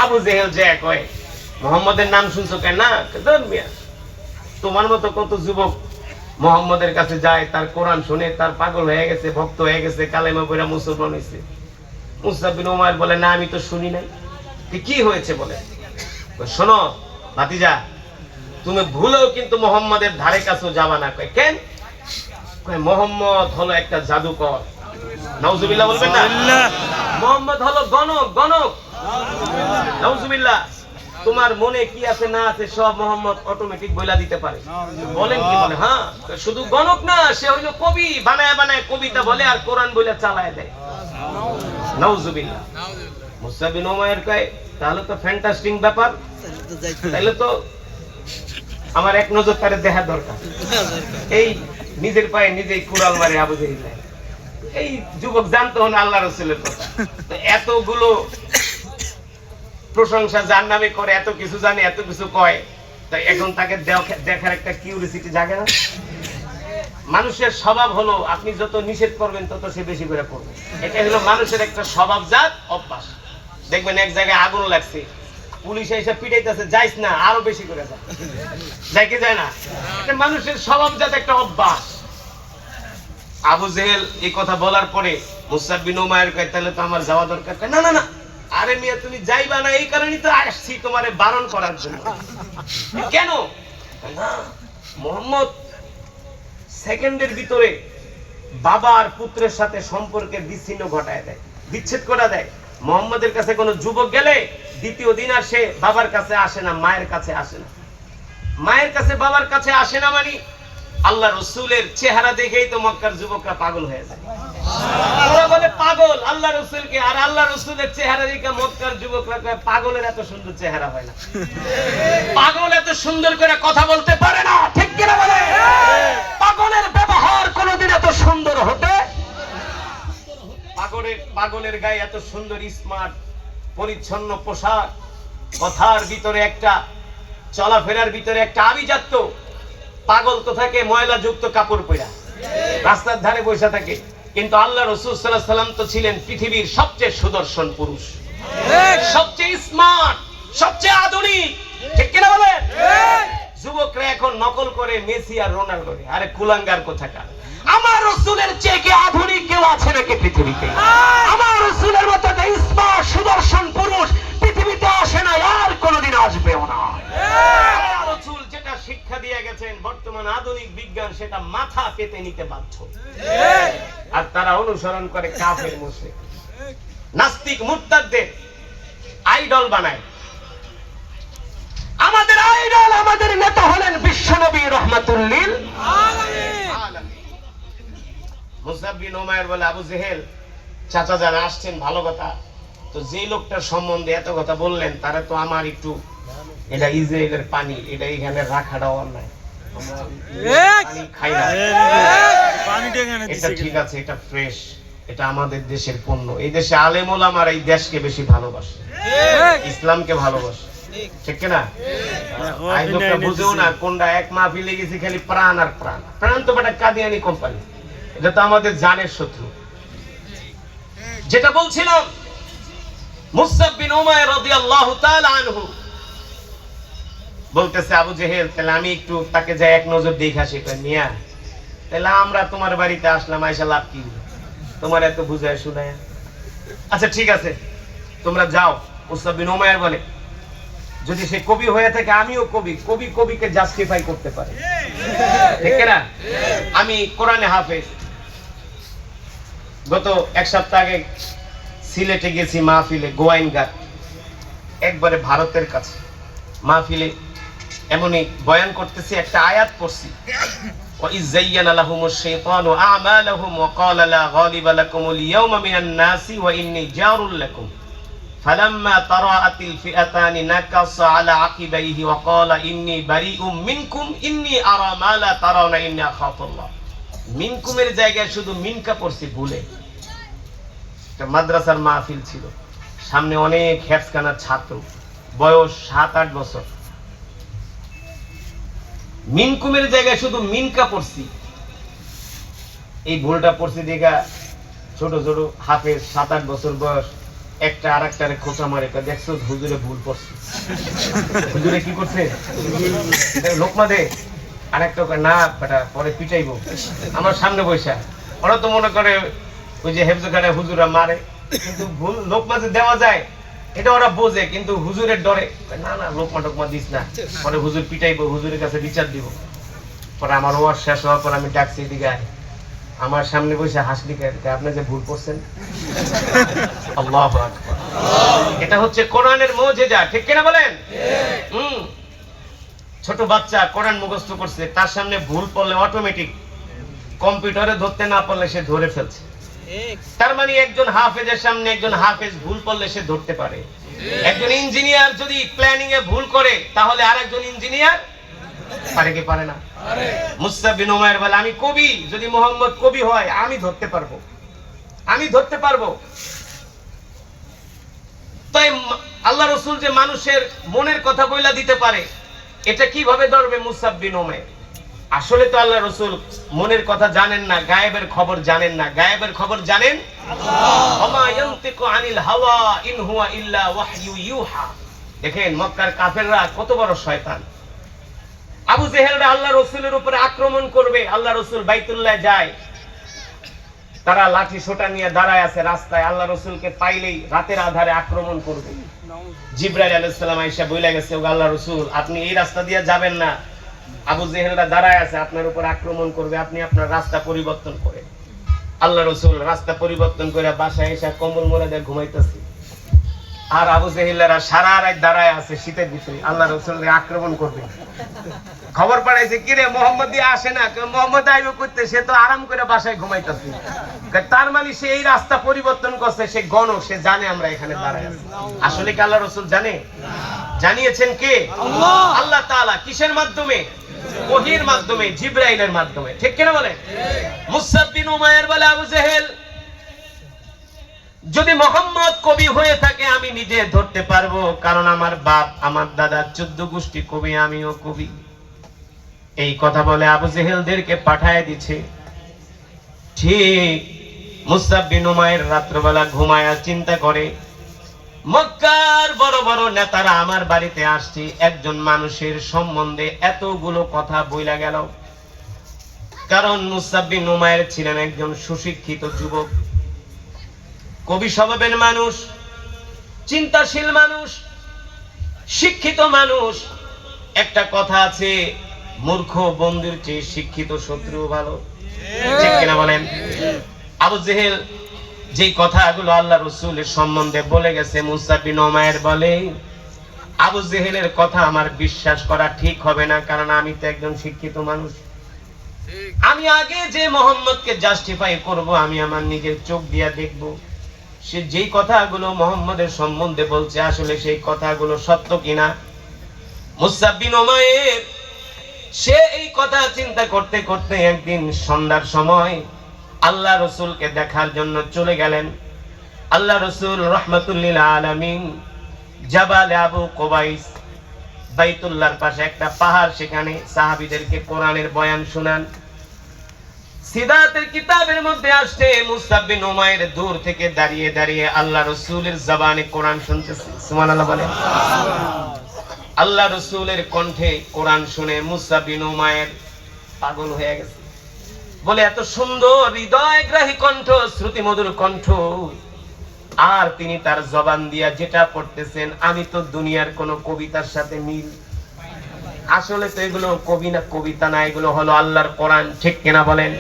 আবু জেহেল যে কয় মোহাম্মদের নাম শুনছো কেন? না, তোমার মতো কত যুবক মোহাম্মদের কাছে যায়, তার কোরআন শুনে তার পাগল হয়ে গেছে, ভক্ত হয়ে গেছে, কালেমা পড়া মুসলমান হয়েছে। মুসআব বিন উমাইর বলে, না আমি তো শুনি নাই। কি হয়েছে বলে? শোনো ভাতিজা, তুমি ভুলেও কিন্তু মোহাম্মদের ধারে কাছেও যাবা না। কয় কেন? কয় মোহাম্মদ হলো একটা জাদুকর। নাউজুবিল্লাহ বলবেন না? মোহাম্মদ হলো গণক, গণক। নাউজুবিল্লাহ। তোমার মনে কি আছে না আছে সব মোহাম্মদ অটোমেটিক বইলা দিতে পারে। বলেন কি? বলে হ্যাঁ। শুধু গণক না, সে হইলো কবি, বানায় বানায় কবিতা বলে আর কোরআন বইলা চালায় দেয়। নাউজুবিল্লাহ। মুসআব বিন উমাইর কয় তাহলে তো ফ্যান্টাস্টিক ব্যাপার, তাহলে তো আমার এক নজর তারে দেখা দরকার। এই নিজের পায়ে নিজেই কুড়াল মারে আবু জেহেল। এই যুবক জানতো না আল্লাহ রাসূলের কথা, এতগুলো প্রশংসা যার নামে করে, এত কিছু জানে, এত কিছু কয়, তাই এখন তাকে দেখার একটা কিউরিওসিটি জাগে না? মানুষের স্বভাব হলো আপনি যত নিষেধ করবেন তত সে বেশি করে করবে। এটা হলো মানুষের একটা স্বভাবজাত অভ্যাস। দেখবেন এক জায়গায় আগুন লাগছে, পুলিশ এসে পিটাইতেছে, যাইস না, আরো বেশি করে যায়, যায় কি যায় না? এটা মানুষের স্বভাবজাত একটা অভ্যাস। আবু জেহেল এই কথা বলার পরে মুসআব বিন উমাইর কয় তাহলে তো আমার যাওয়া দরকার। না না না, আরে মিয়া তুমি যাইবা না, এই কারণেই তো আসছি তোমারে বারণ করার জন্য। কেন? না, মোহাম্মদ সেকেন্ডের ভিতরে বাবা আর পুত্রের সাথে সম্পর্কের বিচ্ছিন্ন ঘটায় দেয়, বিচ্ছেদ করে দেয়। মোহাম্মদের কাছে কোনো যুবক গেলে দ্বিতীয় দিন আর সে বাবার কাছে আসে না, মায়ের কাছে আসে না। মায়ের কাছে বাবার কাছে আসে না মানে আল্লাহ রসুলের চেহারা দেখেই তো মক্কার যুবকরা পাগল হয়ে যায়। ওরা বলে পাগল আল্লাহ রসুলকে, আর আল্লাহ রসুলের চেহারা দেখে মক্কার যুবকরা কয় পাগলের এত সুন্দর চেহারা হয় না, পাগল এত সুন্দর করে কথা বলতে পারে না। ঠিক কিনা বলে? পাগলের ব্যবহার কোনোদিন এত সুন্দর হতে, পাগলের গায়ে এত সুন্দর স্মার্ট পরিচ্ছন্ন পোশাক, কথার ভিতরে একটা, চলাফেরার ভিতরে একটা আভিজাত্য। পাগল তো থাকে ময়লা যুক্ত কাপড় পরা, রাস্তার ধারে বসে থাকে, কিন্তু আল্লাহ রাসূল সাল্লাল্লাহু আলাইহি সাল্লাম তো ছিলেন পৃথিবীর সবচেয়ে সুদর্শন পুরুষ, সবচেয়ে স্মার্ট, সবচেয়ে আধুনিক। ঠিক কিনা বলেন? যুবকরা এখন নকল করে মেসি আর রোনাল্ডো। আরে কুলাঙ্গার কোথাকার! আমার রাসূলের চেয়ে কি আধুনিক কেউ আছে নাকি পৃথিবীতে? আমার রাসূলের মতো স্মার্ট সুদর্শন পুরুষ পৃথিবীতে আসে না, আর কোনোদিন আসবেও না। রাসূল যেটা শিক্ষা দিয়ে গেছেন, বর্তমান আধুনিক বিজ্ঞান সেটা মাথা পেতে নিতে বাধ্য, আর তারা অনুসরণ করে কাফের মুশরিক নাস্তিক মুরতাদদের আইডল বানায়। আমাদের আইডল, আমাদের নেতা হলেন বিশ্বনবী রাহমাতুল লিল আলামিন। মুসআব বিন উমাইর বলে, আবু জেহেল চাচা যারা আসছেন ভালো কথা, তো যে লোকটার সম্বন্ধে এত কথা বললেন তারা তো আমার একটু, এটা ইসরায়েলের পানি, এটা এখানে রাখাটা অন্যায়, পানি খাই না, এটা ঠিক আছে, এটা ফ্রেশ, এটা আমাদের দেশের পণ্য। এই দেশে আলেম ওলামারা এই দেশকে বেশি ভালোবাসে, ইসলামকে ভালোবাসে। ঠিক না? এই লোকটা বুঝেও না কোনটা। এক মাহফিলে গেছি খালি প্রাণ আর প্রাণ। প্রাণ তো একটা কাদিয়ানি কোম্পানি, এটা তো আমাদের জানের শত্রু। যেটা বলছিলাম, মুসআব বিন উমাইর রাদিয়াল্লাহু তাআলা আনহু বলতেছে, আবু জেহেল তাহলে আমি একটু তাকে যাই এক নজর দেখে আসি। মিয়া তাহলে আমরা তোমার বাড়িতে আসলাম, আইসা লাভ কি? তোমার এত বুঝায় শুনায়। আচ্ছা ঠিক আছে, তোমরা যাও। মুসআব বিন উমাইর বলে, যদি সে কবি হয়ে থাকে আমিও কবি, কবি কবিকে জাস্টিফাই করতে পারে। ঠিক না? আমি কোরআনে হাফেজ। গত এক সপ্তাহ আগে সিলেটে গেছি মাহফিলে, গোয়াইনঘাট, একবারে ভারতের কাছে মাহফিলে। এমনই বয়ান করতেছি, একটা আয়াত পড়ছি, وَإِذْ زَيَّنَ لَهُمُ الشَّيْطَانُ أَعْمَالَهُمْ وَقَالَ لَا غَالِبَ لَكُمُ الْيَوْمَ مِنَ النَّاسِ وَإِنِّي جَارٌ لَكُمْ فَلَمَّا تَرَاءَتِ الْفِئَتَانِ نَكَصَ عَلَى عَقِبَيْهِ وَقَالَ إِنِّي بَرِيءٌ مِنْكُمْ إِنِّي أَرَى مَا لَا تَرَوْنَ إِنِّي أَخَافُ اللَّهَ। মিনকুমের জায়গায় শুধু মিনকা পড়ছি ভুলে। একটা মাদ্রাসার মাহফিল ছিল, সামনে অনেক হেফজখানার ছাত্র, বয়স 7-8 বছর। মিনকুমের জায়গায় শুধু মিনকা পড়ছি। এই ভুলটা পড়ছি দেখা ছোট ছোট হাফেজ 7-8 বছর বয়স একটা আরেকটারে খোঁচা মারে, দেখছো হুজুরে ভুল করছে। হুজুরে কি করছে? লোকমা দে। আরেকটা না বেটা পরে পিটাইবো, আমার সামনে বৈশা। ওরা তো মনে করে ওই যে হেফজখানে হুজুরা মারে, কিন্তু ভুল লোকমা যে দেওয়া যায় এটা ওরা বোঝে, কিন্তু হুজুরের ডরে না না লোকমা টোকমা দিস না, পরে হুজুর পিটাইবো, হুজুরের কাছে বিচার দিব। পরে আমার ওয়াজ শেষ হওয়ার পর আমি ডাকছি এদিকে আয়, আমার সামনে বসে হাসলি আপনি যে ভুল করছেন। আল্লাহু আকবার। এটা হচ্ছে কোরআনের মুজিজা, ঠিক কিনা বলেন? ছোট বাচ্চা কোরআন মুখস্থ করছে, তার সামনে ভুল পড়লে অটোমেটিক কম্পিউটারে ধরতে না পারলে সে ধরে ফেলছে। তার মানে একজন হাফেজের সামনে একজন হাফেজ ভুল করলে সে ধরতে পারে। একজন ইঞ্জিনিয়ার যদি প্ল্যানিং এ ভুল করে তাহলে আরেকজন ইঞ্জিনিয়ার পারে কি পারে না? মুসআব বিন উমাইর বলে আমি কবি, যদি মোহাম্মদ কবি হয় আমি ধরতে পারবো, আমি ধরতে পারবো। তাই আল্লাহ রাসূল যে মানুষের মনের কথা বইলা দিতে পারে, এটা কিভাবে ধরবে মুসআব বিন উমাইর? আসলে তো আল্লাহ রাসূল মনের কথা জানেন না, গায়েবের খবর জানেন না। গায়েবের খবর জানেন আল্লাহ। ওমা ইয়ানতিকু আনিল হাওয়া ইন হুয়া ইল্লা ওয়াহয়ু ইউহা। দেখেন মক্কার কাফেররা কত বড় শয়তান। আবু জেহেলরা আল্লাহ রাসূলের উপরে আক্রমণ করবে, আল্লাহ রাসূল বাইতুল্লাহ যায়, তারা লাঠি সোটা নিয়ে দাঁড়ায় আছে রাস্তায়, আল্লাহ রাসূলকে পাইলেই রাতের আধারে আক্রমণ করবে। জিবরাইল আলাইহিস সালাম আয়েশা বইলা গেছে, ও আল্লাহ রাসূল আপনি এই রাস্তা দিয়ে যাবেন না, আবু জেহেলরা দাঁড়ায় আছে আপনার উপর আক্রমণ করবে, আপনি আপনার রাস্তা পরিবর্তন করেন। আল্লাহ রাসূল রাস্তা পরিবর্তন করে বাসায় এসে কম্বল মুড়ে দিয়ে ঘুমাইতেছে, আর আবু জেহেলরা সারা রাত দাঁড়ায় আছে শীতের ভিতরে, আল্লাহ রাসূলকে আক্রমণ করবে। খবর পাঠাইছে কিরে মোহাম্মদ দিয়ে আসে না, মোহাম্মদ আইবে করতে, সে তো আরাম করে বাসায় ঘুমাইতেছে। তার মানে সে এই রাস্তা পরিবর্তন করছে, সে গণক, সে জানে আমরা এখানে দাঁড়ায় আছি। আসলে কি আল্লাহ রাসূল জানে? জানিয়েছেন কে? আল্লাহ। আল্লাহ তাআলা কিসের মাধ্যমে? ওহীর মাধ্যমে, জিবরাইলের মাধ্যমে, ঠিক কিনা বলেন? মুসআব বিন উমাইর বলে আবু জেহেল যদি মোহাম্মদ কবি হয়ে থাকে আমি নিজে ধরতে পারবো, কারণ আমার বাপ আমার দাদা 14 গোষ্ঠী কবি, আমিও কবি। এই কথা বলে আবু জেহেলদেরকে পাঠায় দিচ্ছে। ঠিক মুসআব বিন উমাইর রাত্রবেলা ঘুমায়া চিন্তা করে, মক্কার বড় বড় নেতারা আমার বাড়িতে আসছে, একজন মানুষের সম্বন্ধে এতগুলো কথা বইলা গেল। কারণ মুসআব বিন উমাইর ছিলেন একজন সুশিক্ষিত যুবক, কবি স্বভাবের মানুষ, চিন্তাশীল মানুষ, শিক্ষিত মানুষ। একটা কথা আছে, মূর্খ বন্ধুর চেয়ে শিক্ষিত শত্রু ভালো, ঠিক কিনা বলেন? আবু জেহেল যে কথাগুলো আল্লাহ রাসূলের সম্বন্ধে বলে গেছে, মুসআব বিন উমাইর বলে আবু জেহেলের কথা আমার বিশ্বাস করা ঠিক হবে না, কারণ আমি তো একজন শিক্ষিত মানুষ। আমি আগে যে মুহাম্মদকে জাস্টিফাই করব, আমি আমার নিজের চোখ দিয়ে দেখব সে যেই কথাগুলো মুহাম্মদের সম্বন্ধে বলছে আসলে সেই কথাগুলো সত্য কিনা। মুসআব বিন উমাইর সে এই কথা চিন্তা করতে করতে একদিন সন্ধ্যার সময় আল্লাহ রাসূলকে দেখার জন্য চলে গেলেন। আল্লাহ রাসূল রাহমাতুল লিল আলামিন জাবাল আবু কুবাইস, বাইতুল্লাহর পাশে একটা পাহাড়, সেখানে সাহাবীদেরকে কোরআনের বয়ান শোনান। সিরাতের কিতাবের মধ্যে আসছে মুসআব বিন উমাইর দূর থেকে দাঁড়িয়ে দাঁড়িয়ে আল্লাহ রাসূলের জবানে কোরআন শুনতেছে। সুবহানাল্লাহ বলেন। আল্লাহ রাসূলের কণ্ঠে কোরআন শুনে মুসআব বিন উমাইর পাগল হয়ে গেছে। বলে এত সুন্দর হৃদয়গ্রাহী কণ্ঠ, শ্রুতিমধুর কণ্ঠ, আর তিনি তার জবান দিয়া যেটা পড়তেছেন আমি তো দুনিয়ার কোন কবিতার সাথে মিল। আসলে তো এগুলো কবি না, কবিতা না, এগুলো হলো আল্লাহর কোরআন, ঠিক কিনা বলেন?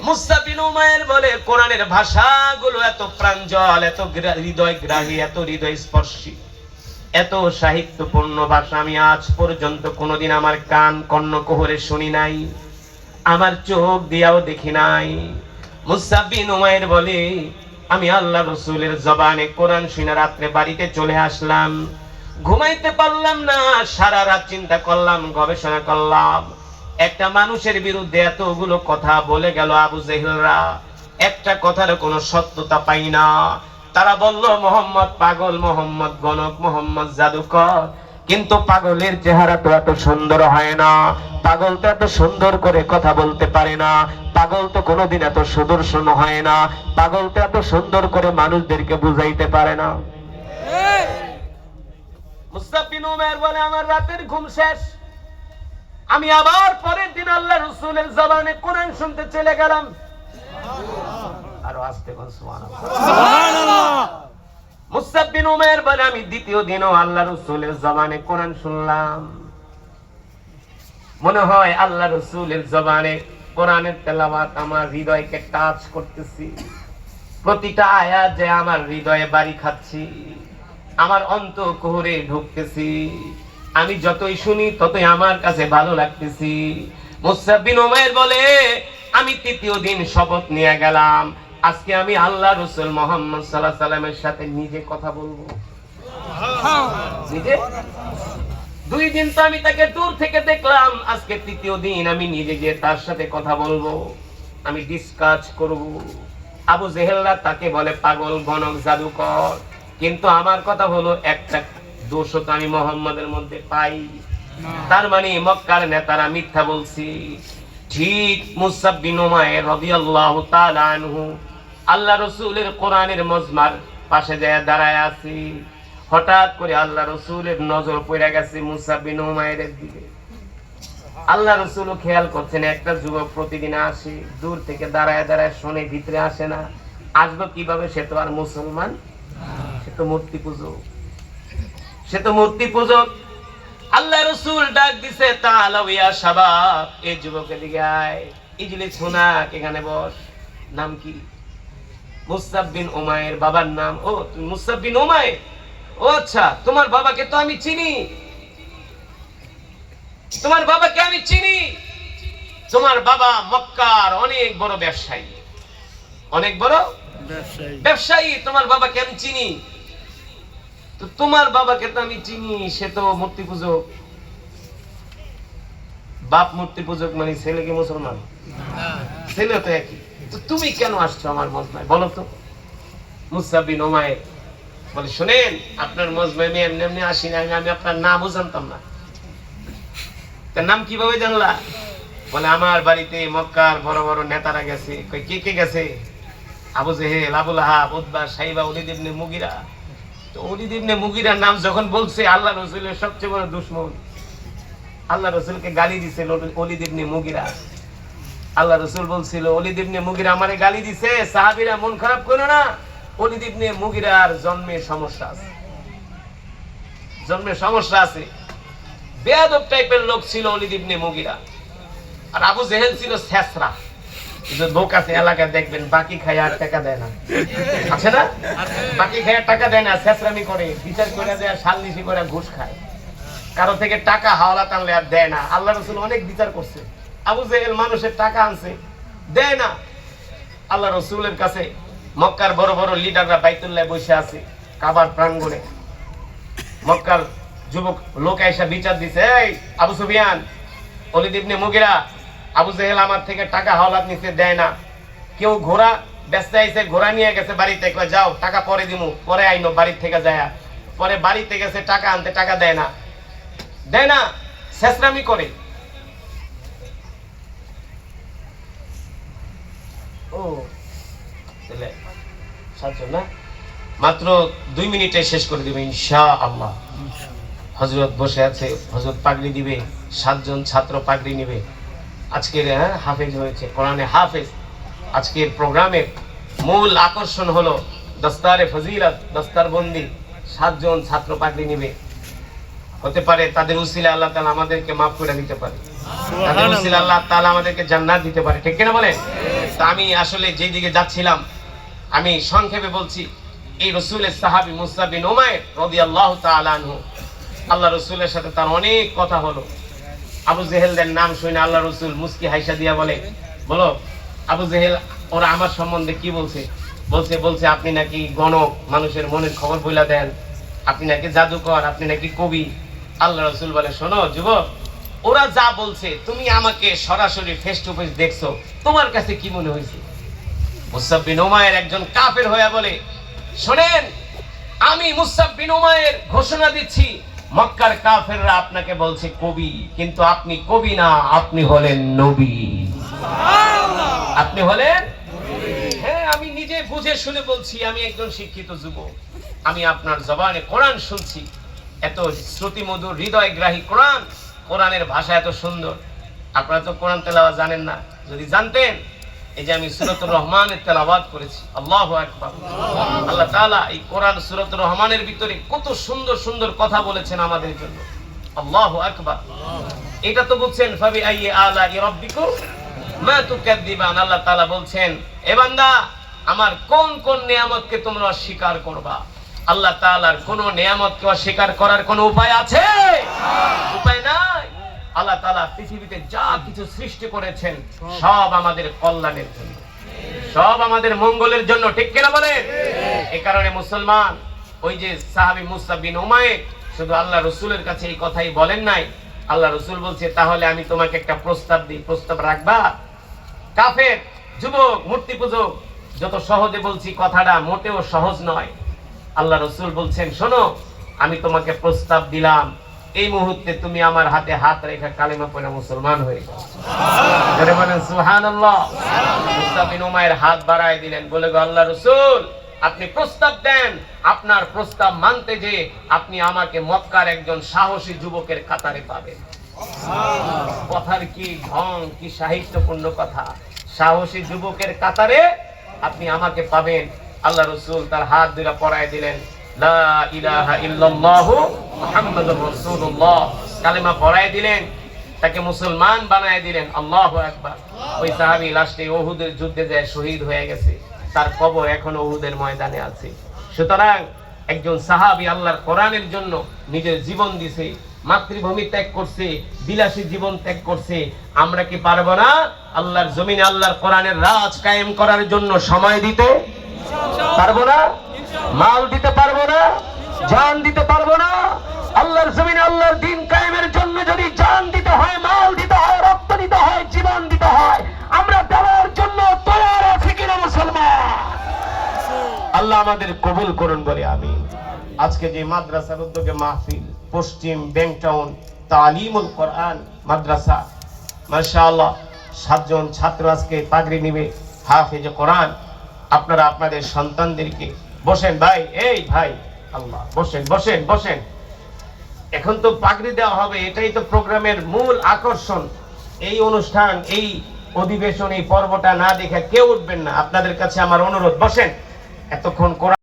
মুসআব বিন উমাইর বলে কোরআনের ভাষাগুলো এত প্রাঞ্জল, এত হৃদয়গ্রাহী, এত হৃদয়স্পর্শী, এত সাহিত্যপূর্ণ ভাষা আমি আজ পর্যন্ত কোনোদিন আমার কান কর্ণকুহরে শুনি নাই, আমার চোখ দিয়াও দেখি নাই। মুসআব বিন উমাইর বলে আমি আল্লাহ রাসূলের জবানে কোরআন শুনে রাত্রে বাড়িতে চলে আসলাম, ঘুমাইতে পারলাম না, সারা রাত চিন্তা করলাম, গবেষণা করলাম। একটা মানুষের বিরুদ্ধে এতগুলো কথা বলে গেল আবু জেহেলরা, একটা কথার কোনো সত্যতা পাই না। তারা বলল মোহাম্মদ পাগল, মোহাম্মদ গণক, মোহাম্মদ জাদুকর, কিন্তু পাগলের চেহারা তো এত সুন্দর হয় না, পাগল তো এত সুন্দর করে কথা বলতে পারে না, পাগল তো কোনোদিন এত সুদর্শন হয় না, পাগল তো এত সুন্দর করে মানুষদেরকে বুঝাইতে পারে না। মুসআব বিন উমাইর বলে, আমার রাতের ঘুম শেষ, আমি আবার পরের দিন আল্লাহ রাসূলের জবানে কোরআন শুনতে চলে গেলাম। আরো আস্তে বল সুবহানাল্লাহ। মুসআব বিন উমাইর বলে, আমি দ্বিতীয় দিনও আল্লাহ রাসূলের জবানে কোরআন শুনলাম। মনে হয় আল্লাহ রাসূলের জবানে কোরআনের তেলাওয়াত আমার হৃদয়কে টাচ করতেছি, প্রতিটা আয়াত যে আমার হৃদয়ে বাড়ি খাচ্ছি, আমার অন্তঃকোহরে ঢুকতেছি, আমি যতই শুনি ততই আমার কাছে ভালো লাগতেছি। মুসআব বিন উমাইর বলে, আমি তৃতীয় দিন শপথ নিয়ে গেলাম, আজকে আমি আল্লাহ রাসূল মুহাম্মদ সাল্লাল্লাহু আলাইহি সাল্লামের সাথে নিজে কথা বলবো। নিজে 2 দিন তো আমি তাকে দূর থেকে দেখলাম, আজকে তৃতীয় দিন আমি নিজে গিয়ে তার সাথে কথা বলবো, আমি ডিসকাস করব। আবু জেহেলরা তাকে বলে পাগল, গণক, জাদুকর, কিন্তু আমার কথা হলো একটা দোষ তো আমি মুহাম্মাদের মধ্যে পাই, তার মানে মক্কার নেতারা মিথ্যা বলছি। ঠিক মুসআব বিন উমাইর রাদিয়াল্লাহু তাআলা আনহু আল্লাহ রাসূলের কোরআনের মজমার পাশে যায় দাঁড়ায় আছি, হঠাৎ করে আল্লাহ রাসূলের নজর পড়ে গেছে মুসআব বিন উমাইরের দিকে। আল্লাহ রাসূলও খেয়াল করছেন, একটা যুবক প্রতিদিন আসে, দূর থেকে দাঁড়ায় দাঁড়ায় শোনে, ভিতরে আসে না, আসবে কিভাবে? সে তো আর মুসলমান, সে তো মূর্তি পূজক, সে তো মূর্তি পূজক। আল্লাহ রাসূল ডাক দিছে, তাআলা ইয়া শাবাব, এই যুবকের দিকে আয়, ইজলিস হুনাক, এখানে বস। নাম কি? মুসআব বিন উমাইর, বাবার নাম। ও তুমি মুসআব বিন উমাইর, ও আচ্ছা, তোমার বাবাকে তো আমি চিনি, তোমার বাবাকে আমি চিনি, তোমার বাবা মক্কার অনেক বড় ব্যবসায়ী, অনেক বড় ব্যবসায়ী, তোমার বাবাকে আমি চিনি। তো তোমার বাবাকে তো আমি চিনি, সে তো মূর্তি পূজক। বাপ মূর্তি পূজক মানে ছেলে কি মুসলমান? ছেলে তো একই। তো তুমি কেন আসছো আমার মজমায় বলো তো? মুসআব বিন উমাইর বলে, শুনেন, আপনার মজমায় আমি এমনি এমনি আসি না, আমি আপনার নামও জানতাম না। তার নাম কিভাবে জানলা? বলে, আমার বাড়িতে মক্কার বড় বড় নেতারা গেছে। কে কে গেছে? আবু জেহেল, আবু লাহাব, উতবা, সাইবা, ওলীদ ইবনে মুগিরা। তো ওলীদ ইবনে মুগিরার নাম যখন বলছে, আল্লাহ রাসূলের সবচেয়ে বড় দুশমন, আল্লাহ রাসূলকে গালি দিছে ওলীদ ইবনে মুগিরা। আল্লাহ রাসূল বলছিল, ওলীদ ইবনে মুগিরা আমারে গালি দিছে, সাহাবীরা মন খারাপ করো না, ওলীদ ইবনে মুগিরার জন্মে সমস্যা আছে, জন্মে সমস্যা আছে। বেয়াদব টাইপের লোক ছিল ওলীদ ইবনে মুগিরা। আর আবু জেহেল ছিল ছেসরা, যে লোক আছে এলাকায় দেখবেন বাকি খায় আর টাকা দেয় না, আছে না? বাকি খায় টাকা দেয় না, ছেসরামি করে, বিচার করে দেয়, সালনিশি করে, ঘুষ খায়, কারো থেকে টাকা হাওলাত আনলে আর দেয় না। আল্লাহ রাসূল অনেক বিচার করছে, আবু জেহেল মানুষের টাকা আনছে, দেয় না। আল্লাহ রাসূলের কাছে মক্কার বড় বড় লিডাররা বাইতুল্লাহ বসে আছে, কাবার প্রাঙ্গণে। মক্কার যুবক লোক আইসা বিচার দিছে, এই আবু সুফিয়ান, ওলীদ ইবনে মুগিরা, আবু জেহেল আমার থেকে টাকা হাওলাত নিতে দেয় না। কেউ ঘোড়া ব্যস্ত আইছে, ঘোড়া নিয়ে গেছে বাড়িতে, কয় যাও টাকা পরে দিমু, পরে আইনো বাড়ি থেকে যায়। পরে বাড়িতে গেছে টাকা আনতে, টাকা দেয় না, দেয় না, ছেসরামি করে। ও তাহলে সাতজন না, মাত্র 2 মিনিটে শেষ করে দিবে ইনশাআল্লাহ। হযরত বসে আছে, হযরত পাগড়ি দিবে, 7 জন ছাত্র পাগড়ি নেবে। আজকের হাফেজ হয়েছে, কোরআনে হাফেজ। আজকের প্রোগ্রামের মূল আকর্ষণ হলো দস্তারে ফজিলত, দস্তারবন্দি। 7 জন ছাত্র পাগড়ি নেবে। হতে পারে তাদের উসিলা আল্লাহ তাআলা আমাদেরকে মাফ করে দিতে পারে, তাদের উসিলা আল্লাহ তাআলা আমাদেরকে জান্নাত দিতে পারে, ঠিক কিনা বলেন? তো আমি আসলে যেই দিকে যাচ্ছিলাম, আমি সংক্ষেপে বলছি। এই রাসূলের সাহাবী মুসআব বিন উমাইর রাদিয়াল্লাহু তাআলা আনহু, আল্লাহ রাসূলের সাথে তার অনেক কথা হলো। আবু জেহেলদের নাম শুনে আল্লাহ রাসূল মুস্কি হাসা দিয়া বলে, বলো আবু জেহেল, ওরা আমার সম্বন্ধে কি বলছে? বলছে আপনি নাকি গণক, মানুষের মনের খবর বইলা দেন, আপনি নাকি জাদুকর, আপনি নাকি কবি। আল্লাহ রাসূল বলে, শোনো যুবক, ওরা যা বলছে তুমি আমাকে সরাসরি ফেস টু ফেস দেখছো, তোমার কাছে কি মনে হয়েছে? মুসআব বিন উমাইর একজন কাফের হয়ে বলে, শোনেন, আমি মুসআব বিন উমাইর ঘোষণা দিচ্ছি, মক্কার কাফেররা আপনাকে বলছে কবি, কিন্তু আপনি কবি না, আপনি হলেন নবী। আপনি হলেন, হ্যাঁ, আমি নিজে বুঝে শুনে বলছি, আমি একজন শিক্ষিত যুবক, আমি আপনার জবানে কোরআন শুনছি, এত শ্রুতি মধুর হৃদয়গ্রাহী কোরআন, কোরআনের ভাষা এত সুন্দর। আপনারা তো কোরআন তেলাওয়াত জানেন না, যদি জানতেন, এই যে আমি সূরাতুর রহমানের তেলাওয়াত করেছি, আল্লাহু আকবার। আল্লাহ তাআলা এই কোরআন সূরাতুর রহমানের ভিতরে কত সুন্দর সুন্দর কথা বলেছেন আমাদের জন্য, আল্লাহু আকবার। এটা তো বলছেন ফাবি আইয়ি আলাই রাব্বিকুম মা তুকাদ্দিবান। আল্লাহ তাআলা বলছেন, এ বান্দা, আমার কোন কোন নিয়ামতকে তোমরা অস্বীকার করবা? আল্লাহ তাআলার কোন নিয়ামতকে অস্বীকার করার কোন উপায় আছে? উপায় নাই। আল্লাহ তাআলা পৃথিবীতে যা কিছু সৃষ্টি করেছেন সব আমাদের কল্যাণের জন্য, সব আমাদের মঙ্গলের জন্য, ঠিক কিনা বলেন? এই কারণে মুসলমান, ওই যে সাহাবী মুসআব বিন উমাইর শুধু আল্লাহ রাসূলের কাছে এই কথাই বলেন নাই, আল্লাহ রাসূল বলছে, তাহলে আমি তোমাকে একটা প্রস্তাব দিই, প্রস্তাব রাখবা? কাফের যুবক মূর্তি পূজক, যত সহজে বলছি কথাটা মোটেও সহজ নয়। আল্লাহ রাসূল বলছেন, শোনো, আমি তোমাকে প্রস্তাব দিলাম, এই মুহূর্তে তুমি আমার হাতে হাত রেখে কালিমা পড়ে মুসলমান হয়ে যাও। যারা বলেন সুবহানাল্লাহ। মুসআব বিন উমাইর হাত বাড়ায় দিলেন, বলে গো আল্লাহ রাসূল, আপনি প্রস্তাব দেন, আপনার প্রস্তাব মানতে যে আপনি আমাকে মক্কার একজন সাহসী যুবকের কাতারে পাবেন। কথার কি ঢং, কি সাহিত্যপূর্ণ কথা! সাহসী যুবকের কাতারে আপনি আমাকে পাবেন। আল্লাহ রাসূল তার হাত দুইটা পরায় দিলেন, লা ইলাহা ইল্লাল্লাহু মুহাম্মাদুর রাসূলুল্লাহ, কালেমা পরায় দিলেন, তাকে মুসলমান বানায় দিলেন। আল্লাহু আকবার। ওই সাহাবী লাস্টে উহুদের যুদ্ধে যায় শহীদ হয়ে গেছে, তার কবর এখনো উহুদের ময়দানে আছে। সুতরাং একজন সাহাবী আল্লাহর কোরআনের জন্য নিজের জীবন দিয়েছে, মাতৃভূমি ত্যাগ করছে, বিলাসী জীবন ত্যাগ করছে। আমরা কি পারবো না আল্লাহর জমিনে আল্লাহর কোরআনের রাজ কায়েম করার জন্য সময় দিতে? পারবো না? মাল দিতে পারবো না? জান দিতে পারবো না? আল্লাহর জমিনে আল্লাহর দ্বীন কায়েমের জন্য যদি জান দিতে হয়, মাল দিতে হয়, রক্ত দিতে হয়, জীবন দিতে হয়, আমরা দেওয়ার জন্য তৈরি আছি কিনা মুসলমান? আল্লাহ আমাদের কবুল করুন বলে আমি। আজকে যে মাদ্রাসার উদ্যোগে মাহফিল, পশ্চিম ব্যাংটাউন তালিমুল কোরআন মাদ্রাসা, মাশাআল্লাহ 7 জন ছাত্র আজকে পাগড়ি নিবে, হাফেজে কোরআন। আপনারা আপনাদের সন্তানদেরকে, বসেন ভাই, এই ভাই, আল্লাহ, বসেন বসেন বসেন। এখন তো পাগড়ি দেওয়া হবে, এটাই তো প্রোগ্রামের মূল আকর্ষণ। এই অনুষ্ঠান, এই অধিবেশন, এই পর্বটা না দেখে কেউ উঠবেন না। আপনাদের কাছে আমার অনুরোধ, বসেন। এতক্ষণ কোরআন